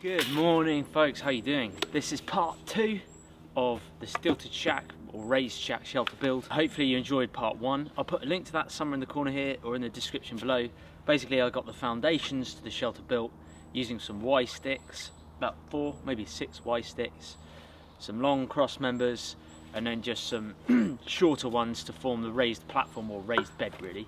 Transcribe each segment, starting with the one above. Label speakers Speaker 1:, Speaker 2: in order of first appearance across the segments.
Speaker 1: Good morning folks, how you doing? This is part 2 of the stilted shack or raised shack shelter build. Hopefully you enjoyed part 1. I'll put a link to that somewhere in the corner here or in the description below. Basically I got the foundations to the shelter built using some Y sticks, about 4, maybe 6 Y sticks, some long cross members, and then just some shorter ones to form the raised platform or raised bed really.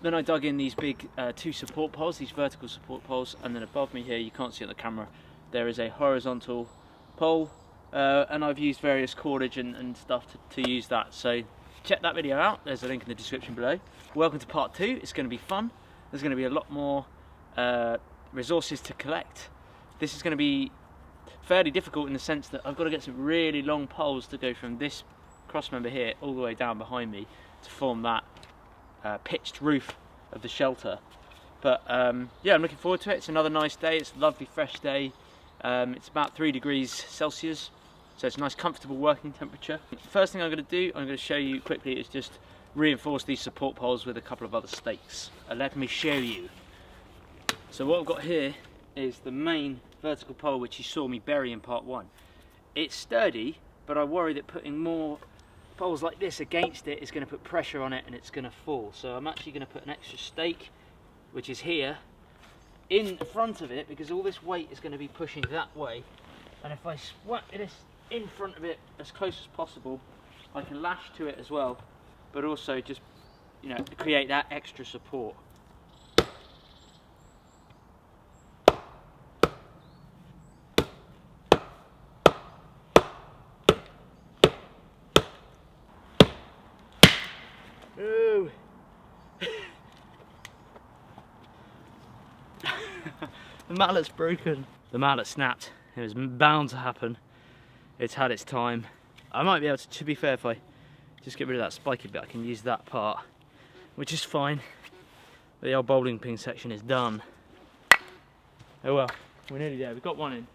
Speaker 1: Then I dug in these big 2 support poles, these vertical support poles, and then above me here, you can't see on the camera, there is a horizontal pole, and I've used various cordage and stuff to use that. So check that video out, there's a link in the description below. Welcome to part 2, it's going to be fun. There's going to be a lot more resources to collect. This is going to be fairly difficult in the sense that I've got to get some really long poles to go from this cross member here all the way down behind me to form that pitched roof of the shelter. But yeah, I'm looking forward to it. It's another nice day, it's a lovely fresh day. It's about 3 degrees Celsius, so it's a nice comfortable working temperature. First thing I'm going to do, I'm going to show you quickly, is just reinforce these support poles with a couple of other stakes. Let me show you. So what I've got here is the main vertical pole which you saw me bury in part 1. It's sturdy, but I worry that putting more poles like this against it is going to put pressure on it and it's going to fall. So I'm actually going to put an extra stake, which is here, in front of it, because all this weight is going to be pushing that way. And if I swap this in front of it as close as possible, I can lash to it as well, but also just, you know, create that extra support. Ooh. The mallet's broken. The mallet snapped. It was bound to happen. It's had its time. I might be able to be fair, if I just get rid of that spiky bit, I can use that part, which is fine. But the old bowling pin section is done. Oh well, we're nearly there. We've got one in.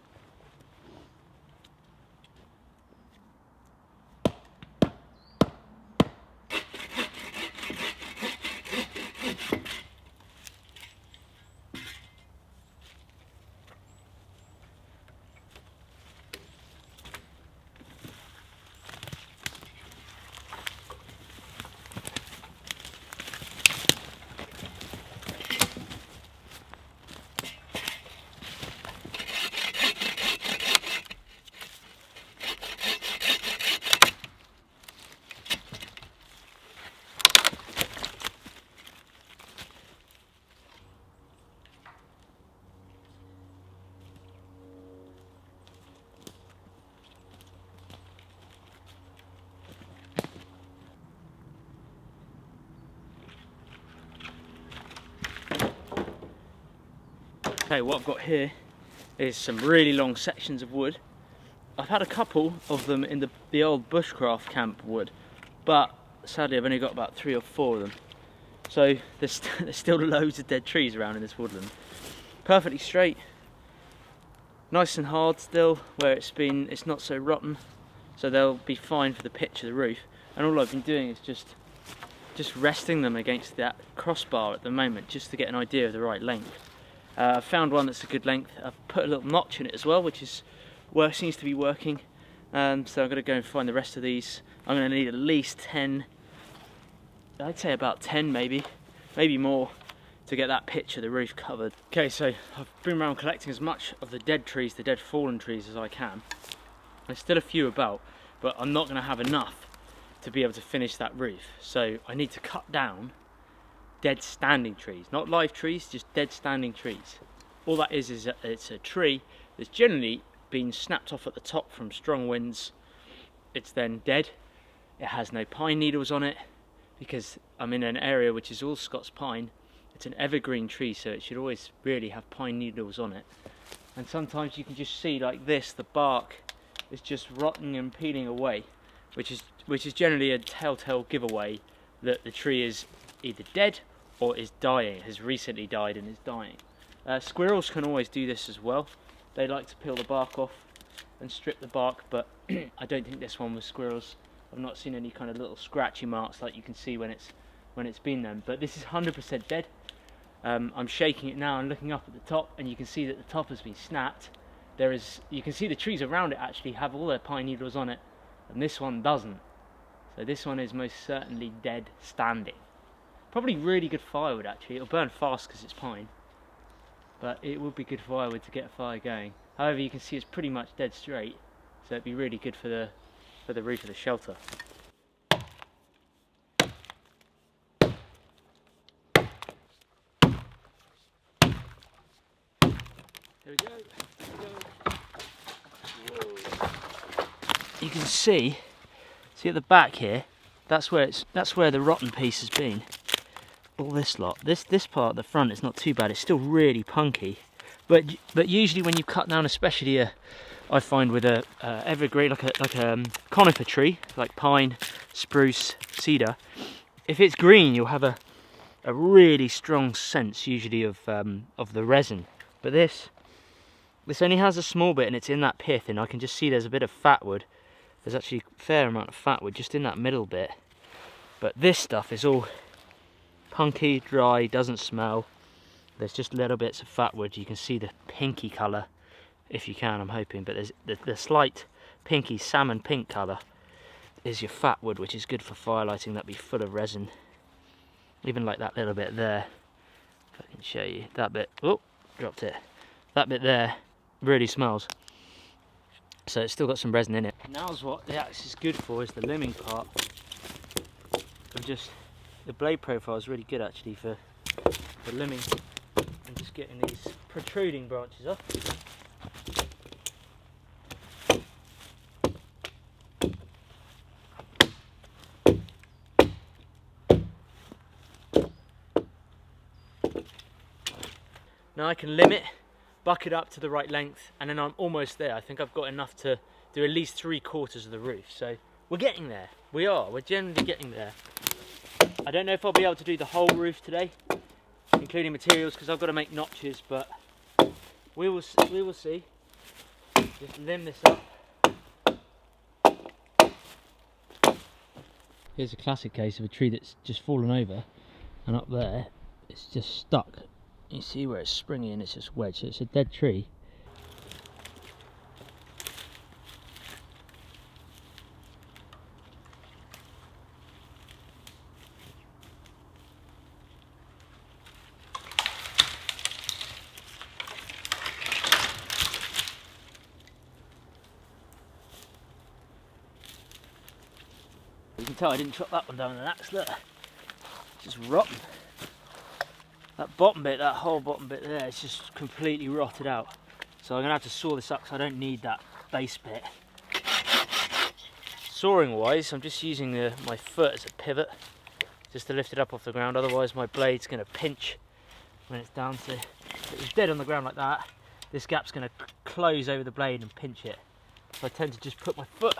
Speaker 1: Okay, what I've got here is some really long sections of wood. I've had a couple of them in the old Bushcraft camp wood, but sadly I've only got about 3 or 4 of them. So there's still loads of dead trees around in this woodland. Perfectly straight, nice and hard still, where it's not so rotten, so they'll be fine for the pitch of the roof. And all I've been doing is just resting them against that crossbar at the moment, just to get an idea of the right length. I've found one that's a good length. I've put a little notch in it as well, which seems to be working. So I'm going to go and find the rest of these. I'm going to need at least 10, I'd say about 10 maybe more, to get that pitch of the roof covered. Okay, so I've been around collecting as much of the dead trees, the dead fallen trees, as I can. There's still a few about, but I'm not going to have enough to be able to finish that roof. So I need to cut down dead standing trees, not live trees, just dead standing trees. All that is it's a tree that's generally been snapped off at the top from strong winds. It's then dead. It has no pine needles on it, because I'm in an area which is all Scots pine. It's an evergreen tree, so it should always really have pine needles on it. And sometimes you can just see, like this, the bark is just rotting and peeling away, which is generally a telltale giveaway that the tree is either dead or is dying, has recently died and is dying. Squirrels can always do this as well. They like to peel the bark off and strip the bark, but I don't think this one was squirrels. I've not seen any kind of little scratchy marks like you can see when it's been there. But this is 100% dead. I'm shaking it now and looking up at the top, and you can see that the top has been snapped. You can see the trees around it actually have all their pine needles on it, and this one doesn't. So this one is most certainly dead standing. Probably really good firewood actually. It'll burn fast because it's pine, but it would be good firewood to get a fire going. However, you can see it's pretty much dead straight, so it'd be really good for the roof of the shelter. There we go. You can see at the back here, that's where the rotten piece has been. All this lot. This part at the front is not too bad. It's still really punky, but usually when you cut down, especially I find with a evergreen like a conifer tree like pine, spruce, cedar, if it's green you'll have a really strong sense usually of the resin. But this only has a small bit and it's in that pith, and I can just see there's a bit of fatwood. There's actually a fair amount of fatwood just in that middle bit. But this stuff is all punky, dry, doesn't smell. There's just little bits of fatwood. You can see the pinky colour, if you can, I'm hoping. But there's the slight pinky salmon pink colour is your fatwood, which is good for firelighting. That'd be full of resin. Even like that little bit there. If I can show you that bit. Oh, dropped it. That bit there really smells. So it's still got some resin in it. Now's what the axe is good for, is the limbing part. The blade profile is really good actually for limbing and just getting these protruding branches off. Now I can limb it, buck it up to the right length, and then I'm almost there. I think I've got enough to do at least 3/4 of the roof. So we're getting there. We're generally getting there. I don't know if I'll be able to do the whole roof today, including materials, because I've got to make notches, but we will see. Just limb this up. Here's a classic case of a tree that's just fallen over, and up there it's just stuck. You see where it's springy and it's just wedged, so it's a dead tree. You can tell I didn't chop that one down with an axe, look. It's just rotten. That bottom bit, that whole bottom bit there, it's just completely rotted out. So I'm going to have to saw this up because I don't need that base bit. Sawing wise, I'm just using my foot as a pivot, just to lift it up off the ground, otherwise my blade's going to pinch when it's down to... If it was dead on the ground like that, this gap's going to close over the blade and pinch it. So I tend to just put my foot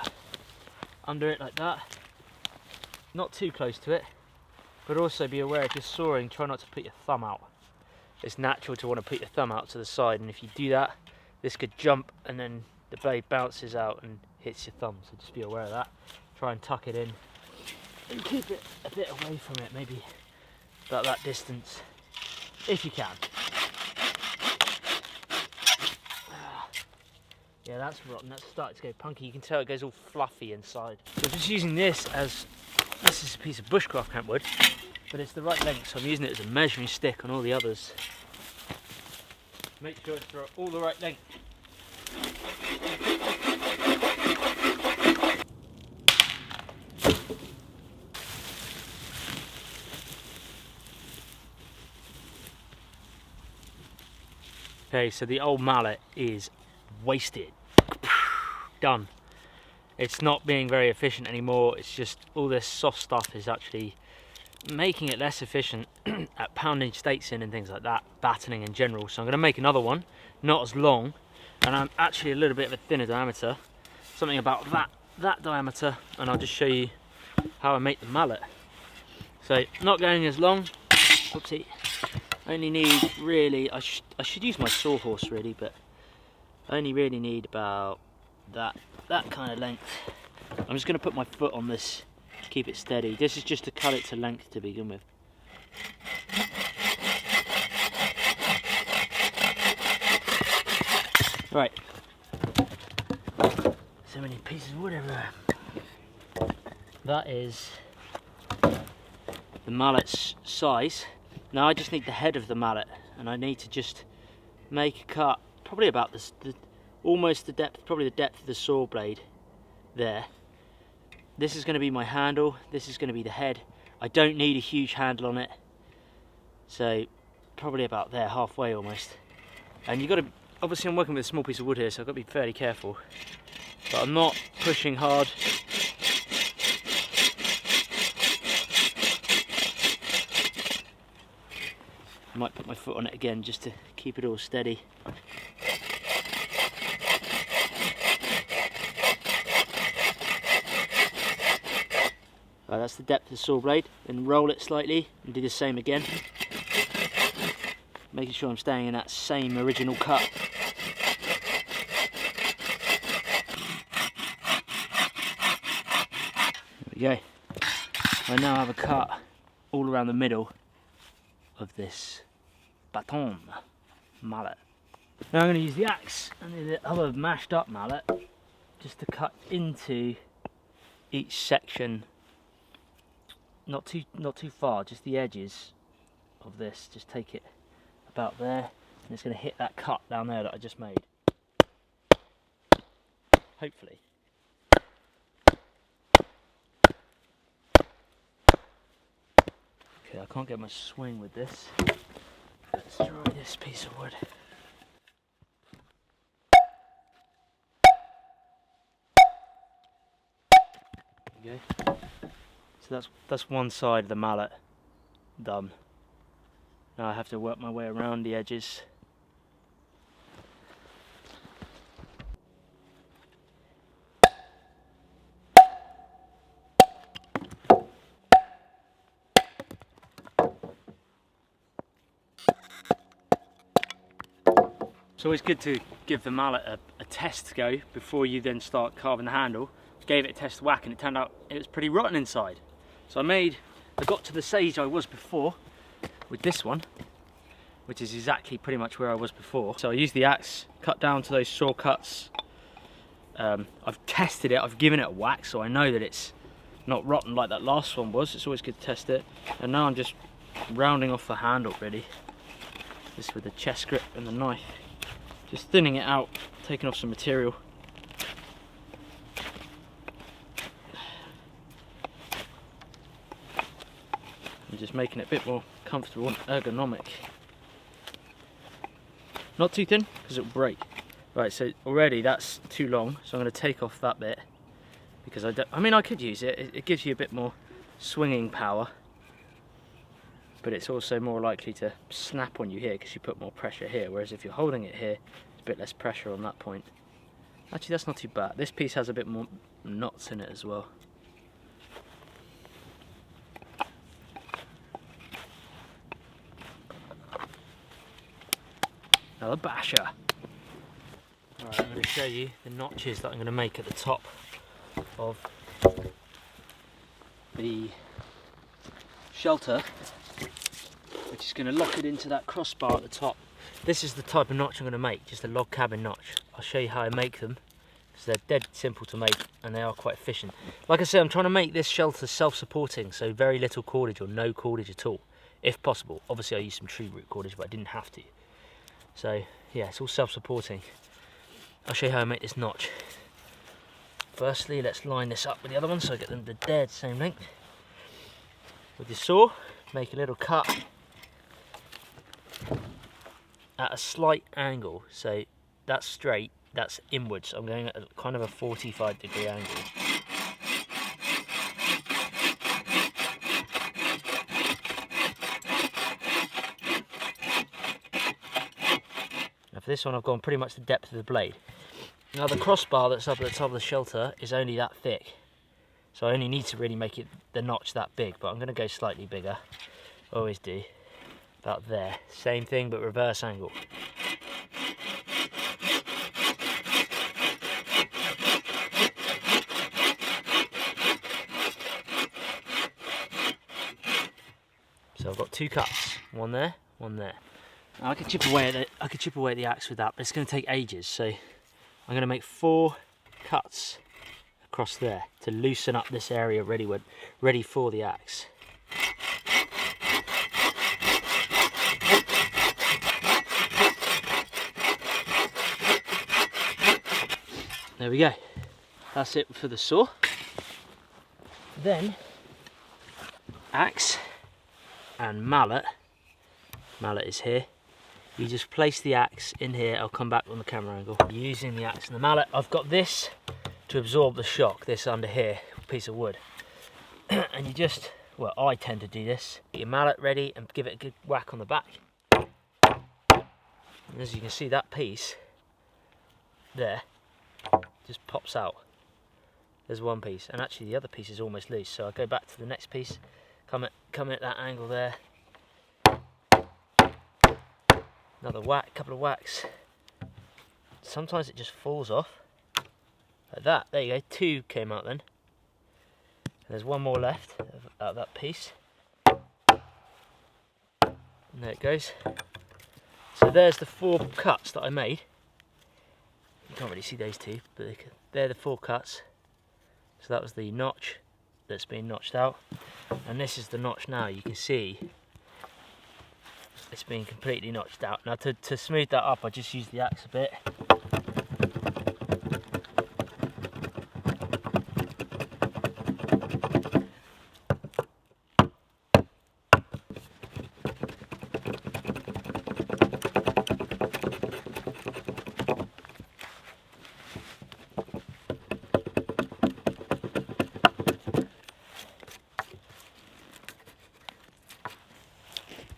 Speaker 1: under it like that, not too close to it. But also be aware, if you're sawing, try not to put your thumb out. It's natural to want to put your thumb out to the side, and if you do that, this could jump and then the blade bounces out and hits your thumb, so just be aware of that. Try and tuck it in and keep it a bit away from it, maybe about that distance, if you can. Yeah, that's rotten, that's starting to go punky. You can tell it goes all fluffy inside. So I'm just using this as... This is a piece of Bushcraft camp wood, but it's the right length, so I'm using it as a measuring stick on all the others. Make sure it's all the right length. Okay, so the old mallet is wasted. Done. It's not being very efficient anymore. It's just all this soft stuff is actually making it less efficient at pounding stakes in and things like that, battening in general. So I'm going to make another one, not as long, and I'm actually a little bit of a thinner diameter, something about that diameter, and I'll just show you how I make the mallet. So not going as long. Whoopsie. Only need really, I should use my sawhorse really, but I only really need about that kind of length. I'm just going to put my foot on this, keep it steady. This is just to cut it to length to begin with. Right. So many pieces of wood everywhere. That is the mallet's size. Now I just need the head of the mallet, and I need to just make a cut, probably about this, almost the depth, probably the depth of the saw blade there. This is going to be my handle, this is going to be the head. I don't need a huge handle on it, so probably about there, halfway almost. And you've got to, obviously I'm working with a small piece of wood here, so I've got to be fairly careful. But I'm not pushing hard. I might put my foot on it again just to keep it all steady. Right, that's the depth of the saw blade. Then roll it slightly and do the same again. Making sure I'm staying in that same original cut. There we go. I now have a cut all around the middle of this baton mallet. Now I'm going to use the axe and the other mashed up mallet just to cut into each section, not too far, just the edges of this. Just take it about there, and it's going to hit that cut down there that I just made. Hopefully. Okay, I can't get much swing with this. Let's try this piece of wood. There we go. So that's one side of the mallet done. Now I have to work my way around the edges. It's always good to give the mallet a test go before you then start carving the handle. Gave it a test whack and it turned out it was pretty rotten inside. So I got to the stage I was before with this one, which is exactly pretty much where I was before. So I used the axe, cut down to those saw cuts. I've tested it, I've given it a whack, so I know that it's not rotten like that last one was. It's always good to test it. And now I'm just rounding off the handle really, just with the chest grip and the knife. Just thinning it out, taking off some material. And just making it a bit more comfortable and ergonomic. Not too thin, because it'll break. Right, so already that's too long, so I'm going to take off that bit. Because I mean I could use it, it gives you a bit more swinging power. But it's also more likely to snap on you here because you put more pressure here, whereas if you're holding it here, it's a bit less pressure on that point. Actually, that's not too bad. This piece has a bit more knots in it as well. Now the basher. Alright, I'm going to show you the notches that I'm going to make at the top of the shelter, which is going to lock it into that crossbar at the top. This is the type of notch I'm going to make, just a log cabin notch. I'll show you how I make them, because they're dead simple to make and they are quite efficient. Like I said, I'm trying to make this shelter self-supporting, so very little cordage or no cordage at all, if possible. Obviously I used some tree root cordage, but I didn't have to. So yeah, it's all self-supporting. I'll show you how I make this notch. Firstly, let's line this up with the other one so I get them the dead same length. With the saw, make a little cut at a slight angle, so that's straight, that's inwards. I'm going at a kind of a 45-degree angle. Now for this one I've gone pretty much the depth of the blade. Now the crossbar that's up at the top of the shelter is only that thick, so I only need to really make it the notch that big, but I'm going to go slightly bigger, always do, about there. Same thing but reverse angle. So I've got two cuts, one there, one there. I could chip away at the axe with that, but it's going to take ages. So I'm going to make 4 cuts across there to loosen up this area ready for the axe. There we go. That's it for the saw. Then axe and mallet. Mallet is here. You just place the axe in here. I'll come back on the camera angle. Using the axe and the mallet, I've got this to absorb the shock, this under here, piece of wood. And you just, well, I tend to do this. Get your mallet ready and give it a good whack on the back. And as you can see, that piece there just pops out. There's one piece, and actually the other piece is almost loose. So I go back to the next piece, come at that angle there. Another whack, couple of whacks. Sometimes it just falls off. Like that. There you go, 2 came out then. And there's one more left out of that piece. And there it goes. So there's the 4 cuts that I made. You can't really see those 2, but they're the 4 cuts. So that was the notch that's been notched out. And this is the notch now. You can see it's been completely notched out. Now to smooth that up, I just use the axe a bit.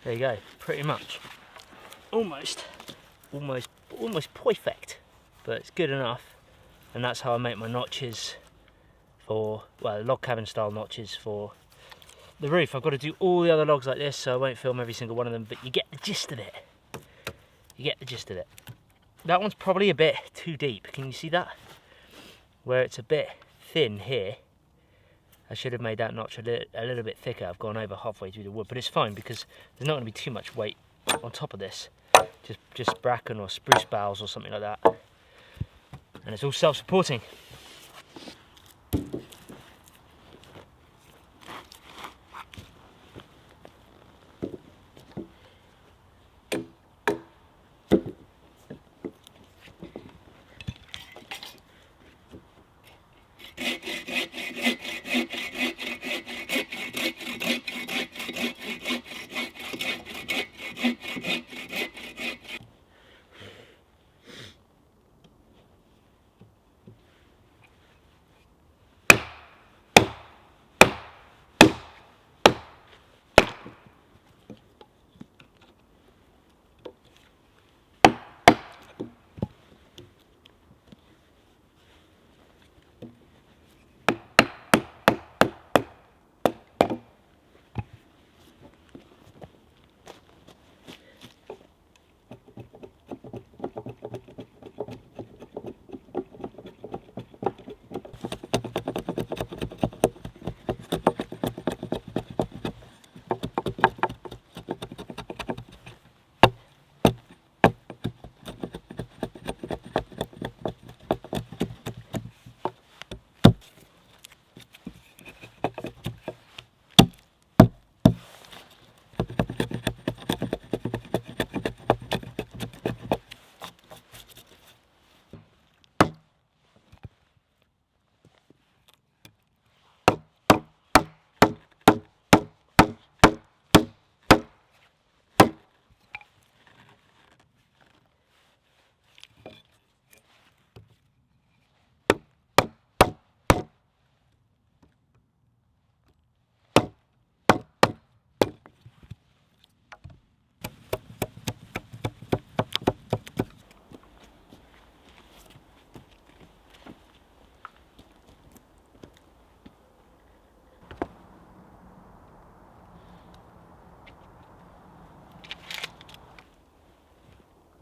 Speaker 1: There you go, pretty much. Almost perfect, but it's good enough. And that's how I make my notches for, well, log cabin style notches for the roof. I've got to do all the other logs like this, so I won't film every single one of them, but you get the gist of it. You get the gist of it. That one's probably a bit too deep. Can you see that? Where it's a bit thin here. I should have made that notch a little bit thicker. I've gone over halfway through the wood, but it's fine because there's not going to be too much weight on top of this. Just bracken or spruce boughs or something like that. And it's all self-supporting.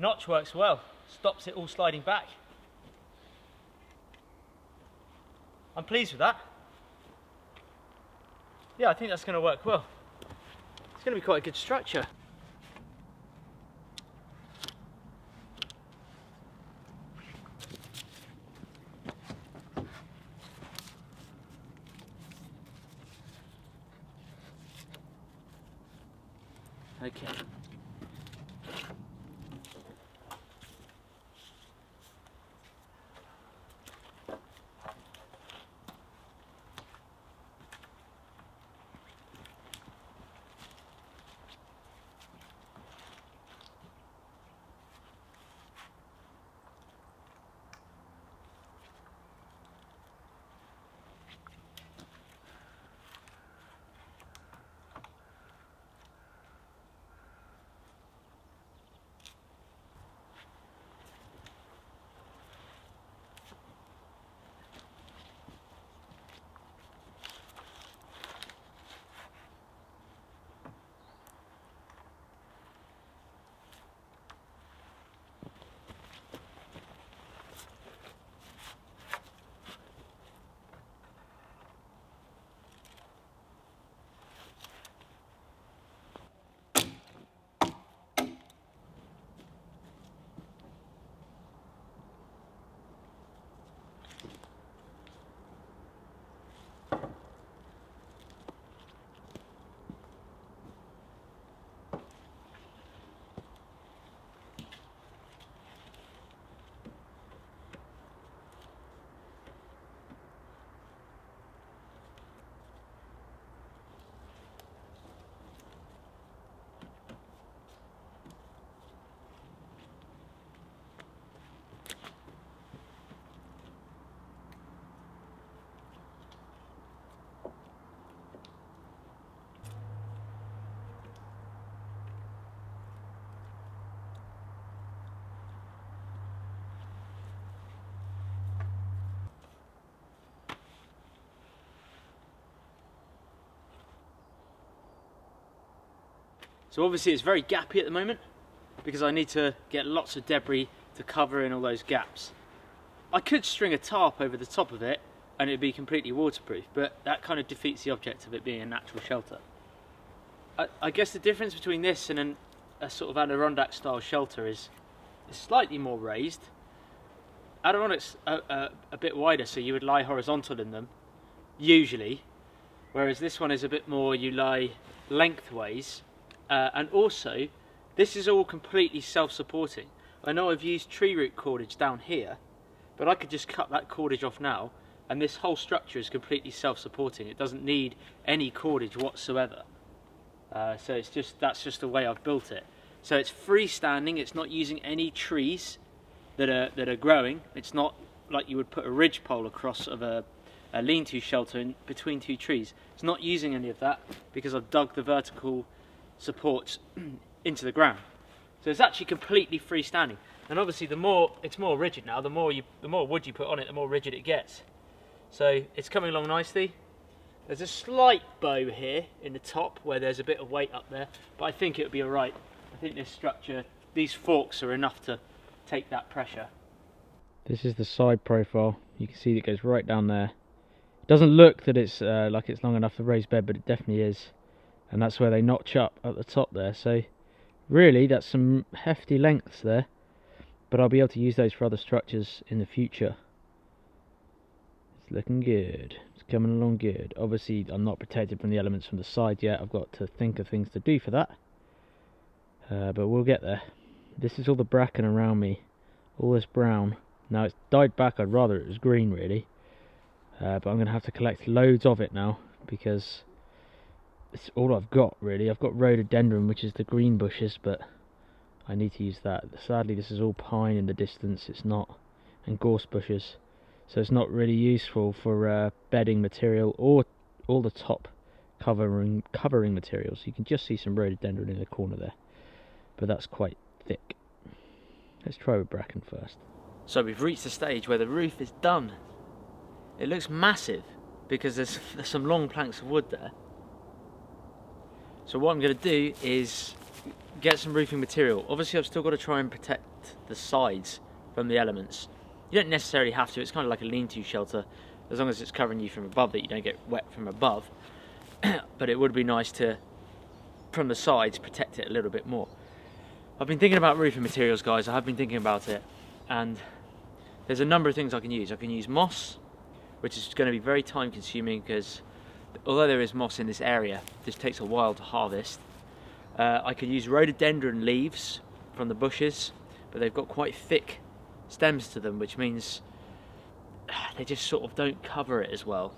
Speaker 1: Notch works well, stops it all sliding back. I'm pleased with that. Yeah, I think that's going to work well. It's going to be quite a good structure. Okay. So obviously it's very gappy at the moment because I need to get lots of debris to cover in all those gaps. I could string a tarp over the top of it and it'd be completely waterproof, but that kind of defeats the object of it being a natural shelter. I guess the difference between this and a sort of Adirondack style shelter is it's slightly more raised. Adirondacks are a bit wider, so you would lie horizontal in them, usually, whereas this one is a bit more, you lie lengthways. And also, this is all completely self-supporting. I know I've used tree root cordage down here, but I could just cut that cordage off now, and this whole structure is completely self-supporting. It doesn't need any cordage whatsoever. So it's that's just the way I've built it. So it's freestanding. It's not using any trees that are growing. It's not like you would put a ridgepole across of a lean-to shelter in between two trees. It's not using any of that because I've dug the vertical supports into the ground, so it's actually completely freestanding. And obviously, it's more rigid now. The more wood you put on it, the more rigid it gets. So it's coming along nicely. There's a slight bow here in the top where there's a bit of weight up there, but I think it'll be all right. I think this structure, these forks are enough to take that pressure. This is the side profile. You can see that it goes right down there. It doesn't look that it's like it's long enough to raise bed, but it definitely is. And that's where they notch up at the top there, so really that's some hefty lengths there, but I'll be able to use those for other structures in the future. It's looking good, it's coming along good. Obviously I'm not protected from the elements from the side yet. I've got to think of things to do for that, but we'll get there. This is all the bracken around me, all this brown. Now it's died back, I'd rather it was green really, but I'm going to have to collect loads of it now because it's all I've got really. I've got rhododendron, which is the green bushes, but I need to use that. Sadly this is all pine in the distance, it's not, and gorse bushes, so it's not really useful for bedding material or all the top covering materials. You can just see some rhododendron in the corner there, but that's quite thick. Let's try with bracken first. So we've reached the stage where the roof is done. It looks massive because there's some long planks of wood there. So what I'm going to do is get some roofing material. Obviously I've still got to try and protect the sides from the elements. You don't necessarily have to, it's kind of like a lean-to shelter, as long as it's covering you from above, that you don't get wet from above. But it would be nice to, from the sides, protect it a little bit more. I've been thinking about roofing materials, guys. I have been thinking about it, and there's a number of things I can use. I can use moss, which is going to be very time consuming because although there is moss in this area, this takes a while to harvest. I could use rhododendron leaves from the bushes, but they've got quite thick stems to them, which means they just sort of don't cover it as well.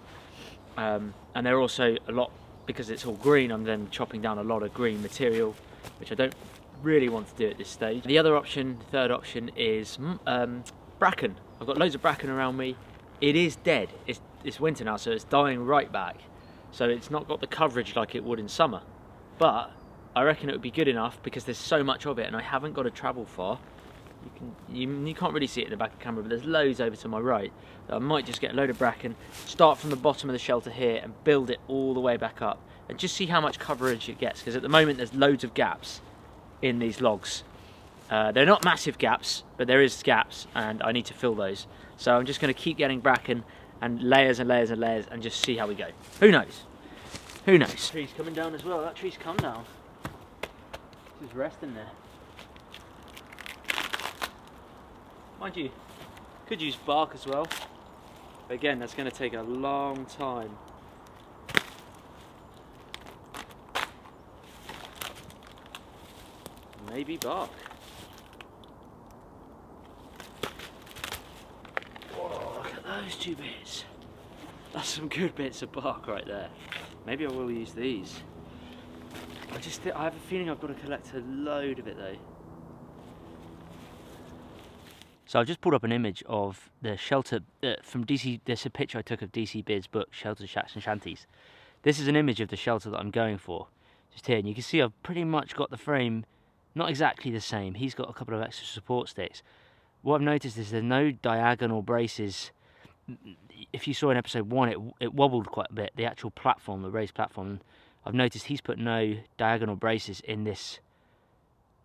Speaker 1: And they're also a lot, because it's all green, I'm then chopping down a lot of green material, which I don't really want to do at this stage. The other option, third option, is bracken. I've got loads of bracken around me. It is dead. It's winter now, so it's dying right back. So it's not got the coverage like it would in summer. But I reckon it would be good enough because there's so much of it, and I haven't got to travel far. You can't really see it in the back of the camera, but there's loads over to my right. I might just get a load of bracken, start from the bottom of the shelter here and build it all the way back up, and just see how much coverage it gets, because at the moment there's loads of gaps in these logs. They're not massive gaps, but there is gaps, and I need to fill those. So I'm just going to keep getting bracken and layers and layers and layers and just see how we go. Who knows? Who knows? The tree's coming down as well. That tree's come down. Just resting there. Mind you, could use bark as well. But again, that's going to take a long time. Maybe bark. Whoa, look at those two bits. That's some good bits of bark right there. Maybe I will use these. I have a feeling I've got to collect a load of it though. So I've just pulled up an image of the shelter from DC. There's a picture I took of DC Beard's book, Shelters, Shacks and Shanties. This is an image of the shelter that I'm going for, just here. And you can see I've pretty much got the frame not exactly the same. He's got a couple of extra support sticks. What I've noticed is there's no diagonal braces. If you saw in episode 1, it wobbled quite a bit, the actual platform, the raised platform. I've noticed he's put no diagonal braces in this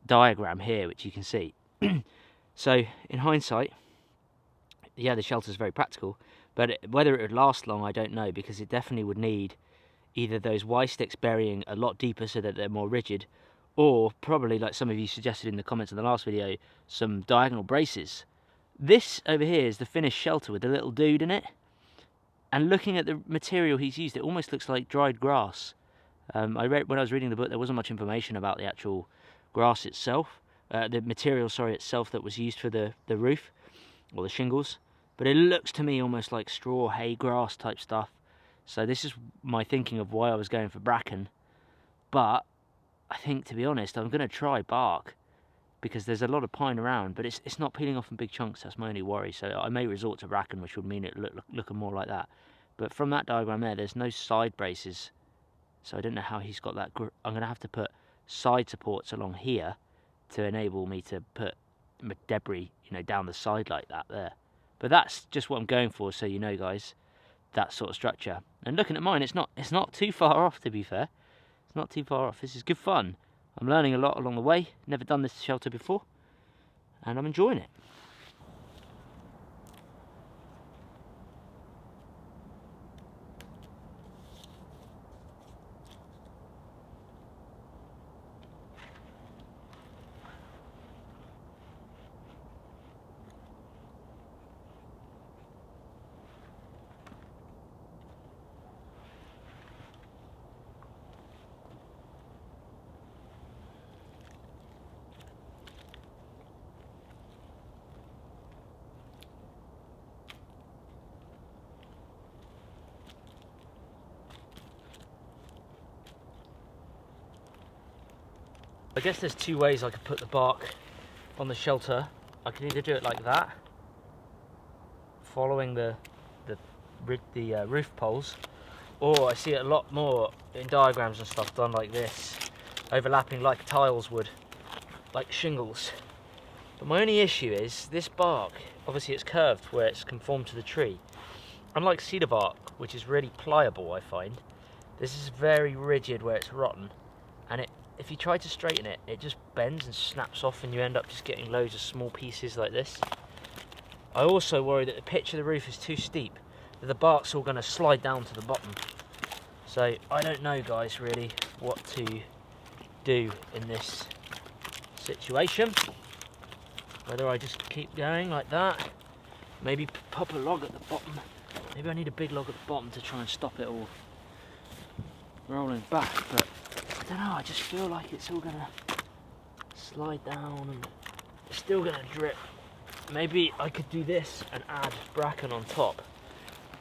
Speaker 1: diagram here, which you can see. So, in hindsight, yeah, the shelter's very practical, but whether it would last long, I don't know, because it definitely would need either those Y sticks burying a lot deeper so that they're more rigid, or probably, like some of you suggested in the comments in the last video, some diagonal braces. This over here is the finished shelter with the little dude in it, and looking at the material he's used, it almost looks like dried grass. When I was reading the book, there wasn't much information about the actual grass itself. The material, itself that was used for the roof, or the shingles. But it looks to me almost like straw, hay, grass type stuff. So this is my thinking of why I was going for bracken. But I think, to be honest, I'm going to try bark, because there's a lot of pine around, but it's not peeling off in big chunks. That's my only worry. So I may resort to bracken, which would mean it looking more like that. But from that diagram there's no side braces. So I don't know how he's got that. I'm going to have to put side supports along here to enable me to put debris, down the side like that there. But that's just what I'm going for, so you know, guys, that sort of structure. And looking at mine, it's not too far off, to be fair. It's not too far off. This is good fun. I'm learning a lot along the way. Never done this shelter before, and I'm enjoying it. I guess there's two ways I could put the bark on the shelter. I could either do it like that, following the roof poles, or I see it a lot more in diagrams and stuff done like this, overlapping like tiles would, like shingles. But my only issue is this bark, obviously it's curved where it's conformed to the tree. Unlike cedar bark, which is really pliable, I find, this is very rigid where it's rotten, and if you try to straighten it, it just bends and snaps off, and you end up just getting loads of small pieces like this. I also worry that the pitch of the roof is too steep, that the bark's all going to slide down to the bottom. So I don't know, guys, really what to do in this situation. Whether I just keep going like that, maybe pop a log at the bottom. Maybe I need a big log at the bottom to try and stop it all rolling back, but don't know, I just feel like it's all gonna slide down and it's still gonna drip. Maybe I could do this and add bracken on top,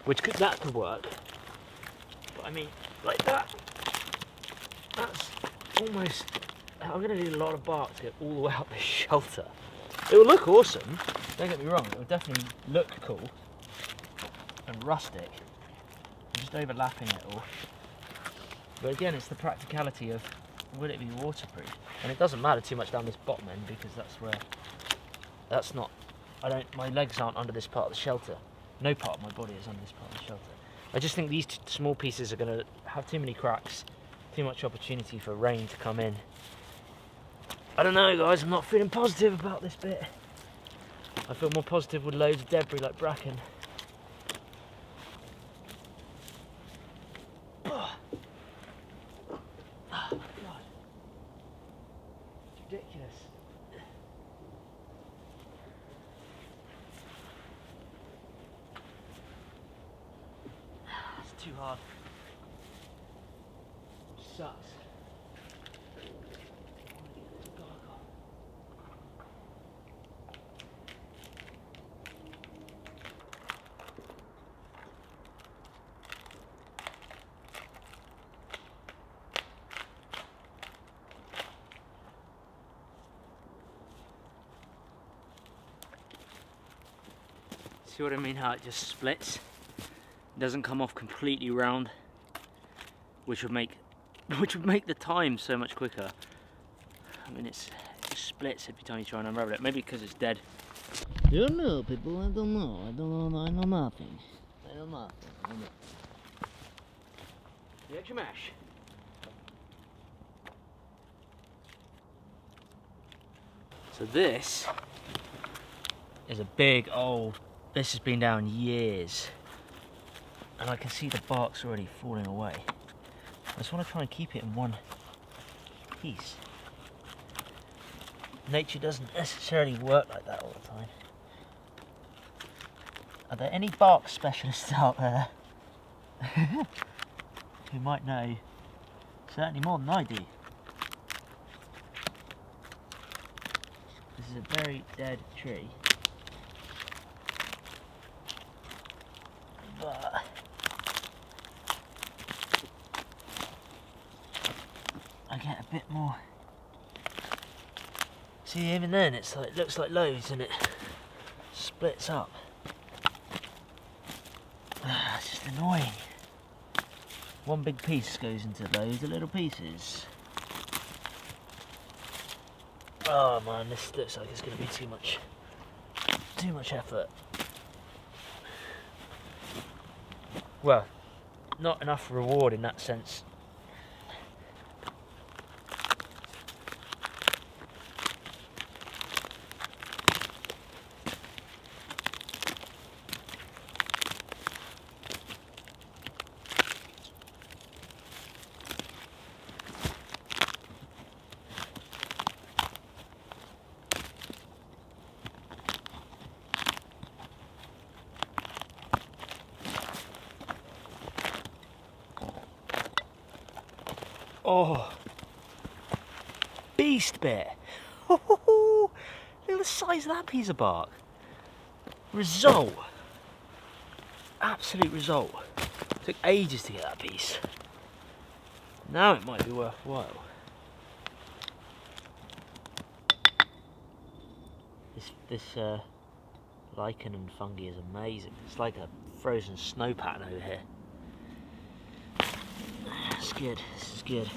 Speaker 1: that could work. But I mean, like that, that's almost, I'm gonna need a lot of bark to get all the way up the shelter. It will look awesome, don't get me wrong, it will definitely look cool and rustic. I'm just overlapping it all. But again, it's the practicality of, will it be waterproof? And it doesn't matter too much down this bottom end because my legs aren't under this part of the shelter. No part of my body is under this part of the shelter. I just think these small pieces are going to have too many cracks, too much opportunity for rain to come in. I don't know guys, I'm not feeling positive about this bit. I feel more positive with loads of debris like bracken. Ridiculous. It's too hard. Sucks. See what I mean, how it just splits? It doesn't come off completely round, which would make the time so much quicker. I mean, it just splits every time you try and unravel it. Maybe because it's dead.
Speaker 2: I don't know, people. I don't know. I know nothing. I know nothing.
Speaker 1: The extra mesh. So this is a big old. This has been down years, and I can see the bark's already falling away. I just want to try and keep it in one piece. Nature doesn't necessarily work like that all the time. Are there any bark specialists out there who might know? Certainly more than I do. This is a very dead tree. But I get a bit more. See, even then it's like, it looks like loads and it splits up. It's just annoying. One big piece goes into loads of little pieces. Oh man, this looks like it's going to be too much effort. Well, not enough reward in that sense. Oh, beast bit. Look at the size of that piece of bark. Result. Absolute result. Took ages to get that piece. Now it might be worthwhile. This lichen and fungi is amazing. It's like a frozen snow pattern over here. It's good, this is good.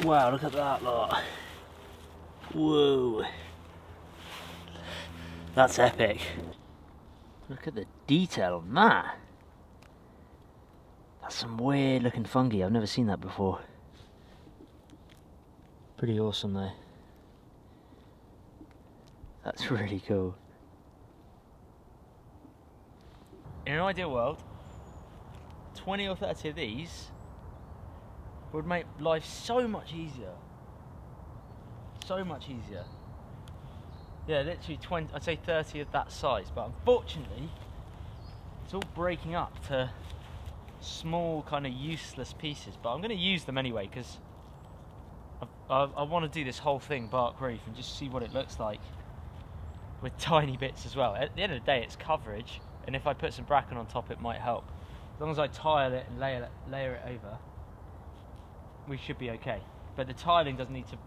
Speaker 1: Wow, look at that lot. Whoa. That's epic. Look at the detail on that. That's some weird looking fungi. I've never seen that before. Pretty awesome though. That's really cool. In an ideal world, 20 or 30 of these would make life so much easier. So much easier. Yeah, literally 20, I'd say 30 of that size, but unfortunately, it's all breaking up to small, kind of useless pieces. But I'm going to use them anyway, because I want to do this whole thing bark roof and just see what it looks like with tiny bits as well. At the end of the day, it's coverage, and if I put some bracken on top, it might help. As long as I tile it and layer it over, we should be okay. But the tiling doesn't need to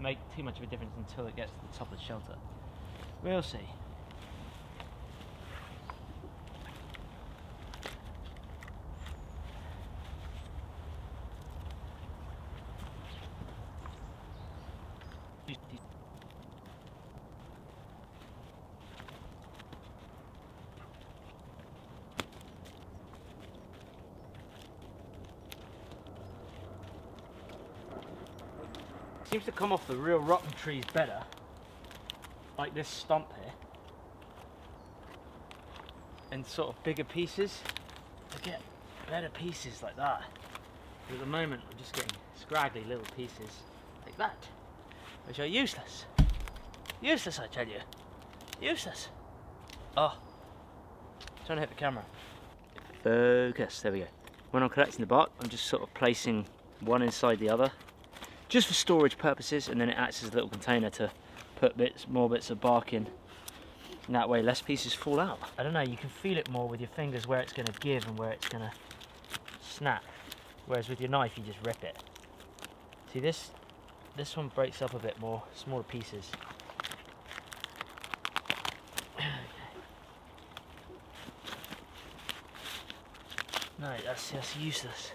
Speaker 1: make too much of a difference until it gets to the top of the shelter. We'll see. Seems to come off the real rotten trees better, like this stump here, and sort of bigger pieces to get better pieces like that. But at the moment I'm just getting scraggly little pieces like that, which are useless. Useless, I tell you. Useless. Oh, trying to hit the camera. Focus, there we go. When I'm collecting the bark, I'm just sort of placing one inside the other, just for storage purposes, and then it acts as a little container to put more bits of bark in, and that way less pieces fall out. I don't know, you can feel it more with your fingers where it's going to give and where it's going to snap, whereas with your knife you just rip it. See, this one breaks up a bit more, smaller pieces. No, that's useless.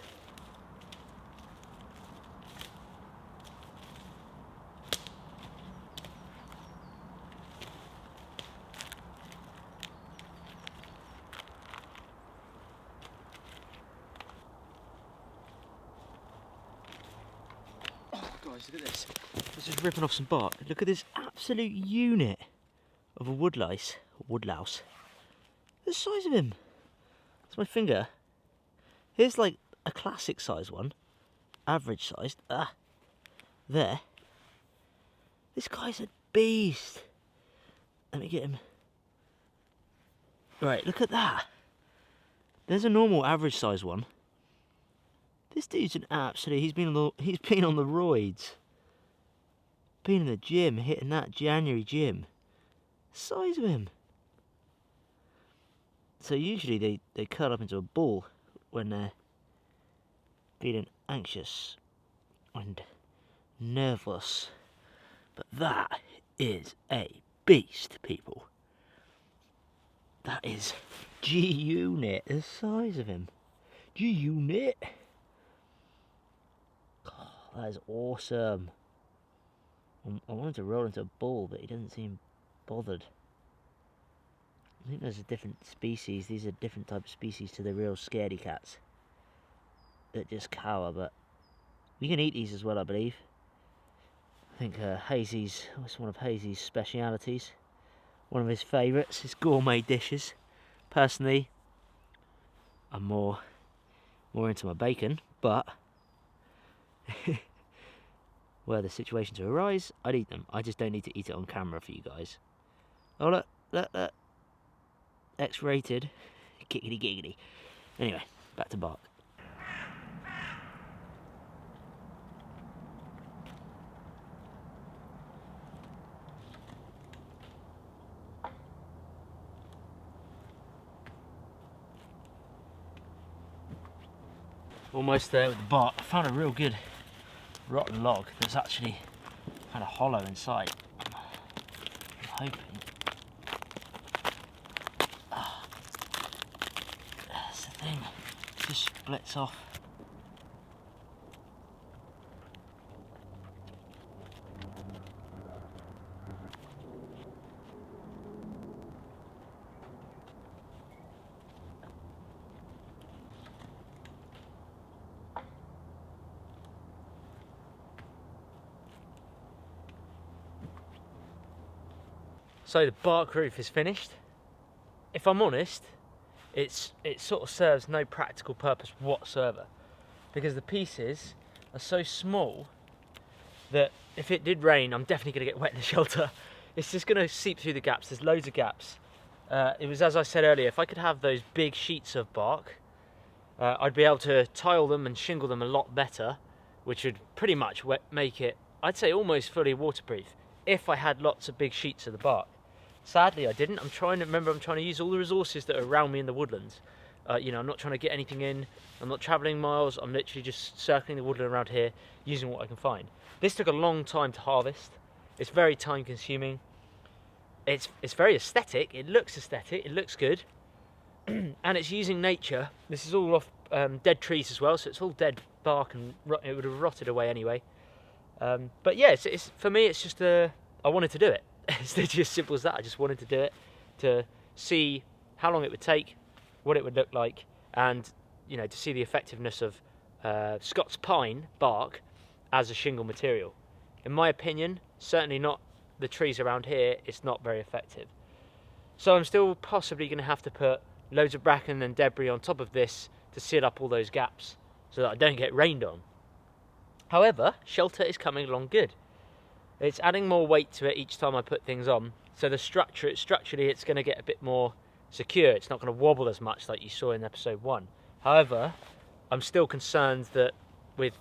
Speaker 1: Guys, look at this. This is ripping off some bark. Look at this absolute unit of a woodlouse. Look at the size of him. That's my finger. Here's like a classic size one, average sized. There. This guy's a beast. Let me get him. Right, look at that. There's a normal average size one. This dude's an absolute. He's been on the roids. Been in the gym, hitting that January gym. Size of him. So usually they curl up into a ball when they're feeling anxious and nervous. But that is a beast, people. That is G-Unit, the size of him. G-Unit. Oh, that is awesome. I wanted to roll into a ball, but he doesn't seem bothered. I think there's a different species. These are different type of species to the real scaredy cats that just cower, but we can eat these as well, I believe. I think Hazy's, it's one of Hazy's specialities. One of his favourites, his gourmet dishes. Personally, I'm more into my bacon, but were the situation to arise, I'd eat them. I just don't need to eat it on camera for you guys. Oh look. X-rated. Giggity giggity. Anyway, back to bark. Almost there with the bark. I found a real good rotten log that's actually kind of hollow inside. I'm hoping. That's the thing. It just splits off. So the bark roof is finished. If I'm honest, it sort of serves no practical purpose whatsoever, because the pieces are so small that if it did rain, I'm definitely going to get wet in the shelter. It's just going to seep through the gaps. There's loads of gaps. It was, as I said earlier, if I could have those big sheets of bark, I'd be able to tile them and shingle them a lot better, which would pretty much make it, I'd say, almost fully waterproof, if I had lots of big sheets of the bark. Sadly, I didn't. I'm trying to use all the resources that are around me in the woodlands. You know, I'm not trying to get anything in. I'm not travelling miles. I'm literally just circling the woodland around here, using what I can find. This took a long time to harvest. It's very time consuming. It's very aesthetic. It looks aesthetic. It looks good. And it's using nature. This is all off dead trees as well, so it's all dead bark, and it would have rotted away anyway. But yeah, it's for me, it's just I wanted to do it. It's literally as simple as that. I just wanted to do it to see how long it would take, what it would look like, and you know, to see the effectiveness of Scots pine bark as a shingle material. In my opinion, certainly not the trees around here, it's not very effective. So I'm still possibly going to have to put loads of bracken and debris on top of this to seal up all those gaps so that I don't get rained on. However, shelter is coming along good. It's adding more weight to it each time I put things on, so the structurally it's going to get a bit more secure. It's not going to wobble as much like you saw in episode 1. However, I'm still concerned that with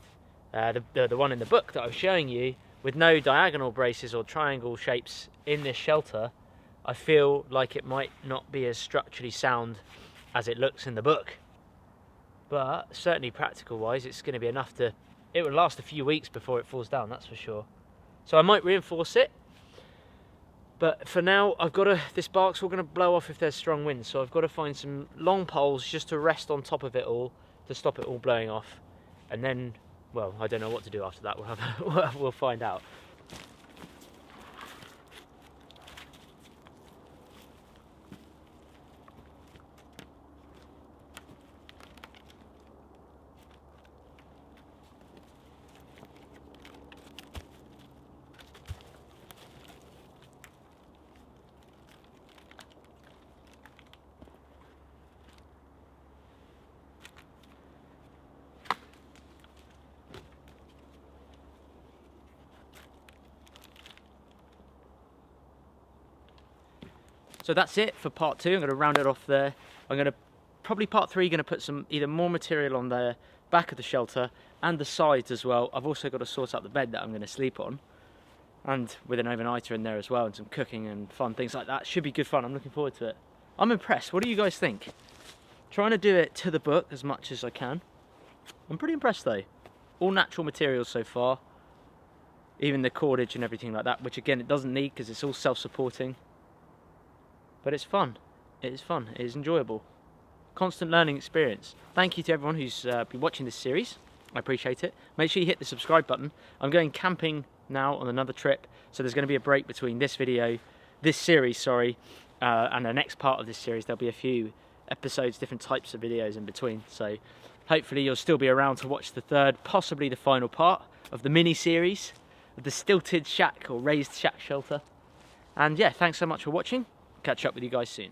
Speaker 1: the one in the book that I was showing you, with no diagonal braces or triangle shapes in this shelter, I feel like it might not be as structurally sound as it looks in the book. But certainly practical wise, it's going to be enough to, it will last a few weeks before it falls down, that's for sure. So I might reinforce it, but for now this bark's all going to blow off if there's strong winds, so I've got to find some long poles just to rest on top of it all to stop it all blowing off, and then, well, I don't know what to do after that. We'll find out. So that's it for part 2. I'm going to round it off there. I'm going to, probably part 3, going to put some either more material on the back of the shelter and the sides as well. I've also got to sort out the bed that I'm going to sleep on, and with an overnighter in there as well, and some cooking and fun things like that. Should be good fun. I'm looking forward to it. I'm impressed. What do you guys think? Trying to do it to the book as much as I can. I'm pretty impressed though. All natural materials so far. Even the cordage and everything like that, which again it doesn't need because it's all self-supporting. But it's fun. It is fun. It is enjoyable. Constant learning experience. Thank you to everyone who's been watching this series. I appreciate it. Make sure you hit the subscribe button. I'm going camping now on another trip, so there's going to be a break between this series, and the next part of this series. There'll be a few episodes, different types of videos in between. So hopefully you'll still be around to watch the third, possibly the final part of the mini-series of the stilted shack or raised shack shelter. And yeah, thanks so much for watching. Catch up with you guys soon.